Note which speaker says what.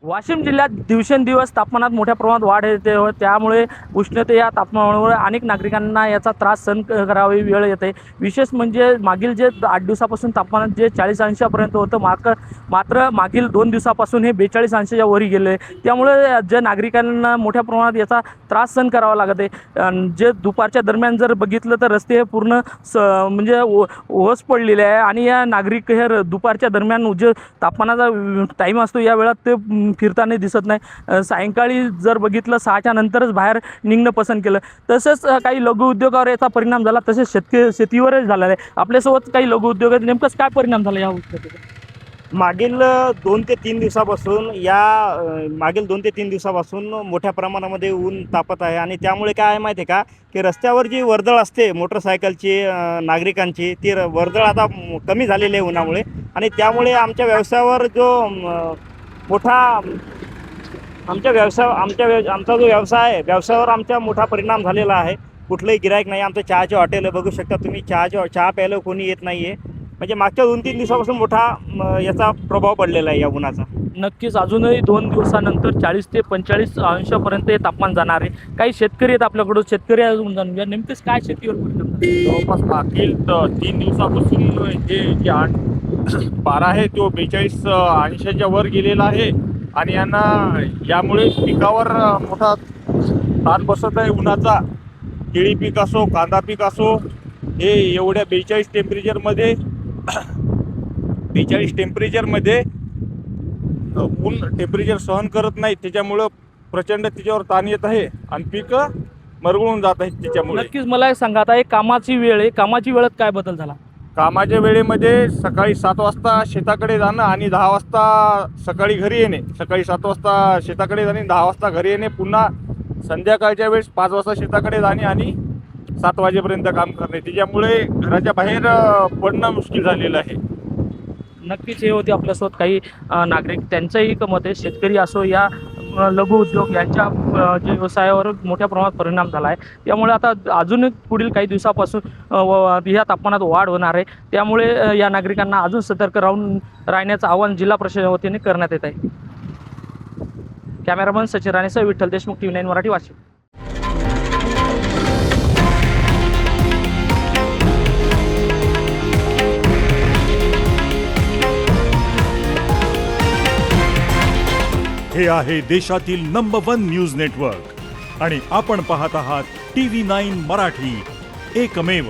Speaker 1: वाशिम जिल्ह्यात दिवसेंदिवस तापमानात मोठ्या प्रमाणात वाढ येते व त्यामुळे उष्णते या तापमानामुळे अनेक नागरिकांना याचा त्रास सहन करावी वेळ येते। विशेष म्हणजे मागील जे 8 दिवसापासून तापमान जे 40 अंशापर्यंत होतं मात्र मागील 2 दिवसापासून हे 42 अंशाच्या वरी गेले। त्यामुळे जे नागरिकांना मोठ्या प्रमाणात याचा त्रास सहन करावा लागत आहे। जे दुपारच्या दरम्यान जर बघितलं तर रस्ते हे पूर्ण म्हणजे ओस पडलेले आहे आणि या नागरिक हे दुपारच्या दरम्यान जे तापमानाचा टाईम असतो या वेळात ते फिरताना दिसत नाही। सायंकाळी जर बघितलं 6च्या नंतरच बाहेर निघणं पसंत केलं। तसेच काही लघु उद्योगावर याचा परिणाम झाला, तसेच शेतीवरच झालेला आहे। आपल्यासोबत काही लघु उद्योगात नेमकंच काय परिणाम झाला या उष्णतेचा?
Speaker 2: मागील 2 ते 3 दिवसापासून मागील 2 ते 3 दिवसापासून मोठ्या प्रमाणामध्ये ऊन तापत आहे आणि त्यामुळे काय आहे माहिती आहे का, की रस्त्यावर जी वर्दळ असते मोटरसायकलची नागरिकांची, ती वर्दळ आता कमी झालेली आहे उन्हामुळे आणि त्यामुळे आमच्या व्यवसायावर आमचा जो व्यवसाय आहे व्यवसायावर आमच्या मोठा परिणाम झालेला आहे। कुठलंही गिराईक नाही। आमचं चहाचे हॉटेल आहे, बघू शकता तुम्ही, चहा प्यायला कोणी येत नाही आहे। म्हणजे मागच्या 2-3 दिवसापासून मोठा याचा प्रभाव पडलेला आहे या उन्हाचा।
Speaker 1: नक्कीच अजूनही 2 दिवसानंतर 40 ते 45 अंशापर्यंत हे तापमान जाणार आहे। काही शेतकरी आहेत आपल्याकडून, शेतकरी अजून जाणूया नेमकेच काय शेतीवर परिणाम झाला?
Speaker 3: जवळपास मागील 3 दिवसापासून जे पारा आहे तो 42 अंशाच्या वर गेलेला आहे आणि यामुळे पिकावर मोठा ताण बसत आहे उन्हाचा। केळी पीक असो, कांदा पीक असो, हे एवढ्या 42 टेम्परेचरमध्ये ऊन टेम्परेचर सहन करत नाही। त्याच्यामुळं प्रचंड त्याच्यावर ताण येत आहे आणि पीक मरगळून जात आहेत त्याच्यामुळे।
Speaker 1: नक्कीच मला एक सांगा, आता एक कामाची वेळ आहे, कामाची वेळेत काय बदल झाला?
Speaker 3: कामाच्या वेळेमध्ये सकाळी 7 वाजता शेताकडे जाणं आणि 10 वाजता सकाळी घरी येणे। सकाळी 7 वाजता शेताकडे जाणे, 10 वाजता घरी येणे, पुन्हा संध्याकाळच्या वेळेस 5 वाजता शेताकडे जाणे आणि 7 वाजेपर्यंत काम करणे। त्याच्यामुळे घराच्या बाहेर पडणं मुश्किल झालेलं आहे।
Speaker 1: नक्कीच हे होते आपल्यासोबत काही नागरिक, त्यांचंही मत आहे। शेतकरी असो या लघु उद्योग यांच्या जे व्यवसायावर मोठ्या प्रमाणात परिणाम झाला आहे। त्यामुळे आता अजून पुढील काही दिवसापासून ह्या तापमानात वाढ होणार आहे। त्यामुळे या नागरिकांना अजून सतर्क राहण्याचं आवाहन जिल्हा प्रशासनाच्या वतीने करण्यात येत आहे। कॅमेरामन सचिन राणेसह विठ्ठल देशमुख, TV9 मराठी, वाशिम।
Speaker 4: हे आहे देशातील नंबर 1 न्यूज नेटवर्क आणि आपण पाहत आहात TV9 मराठी, एकमेव।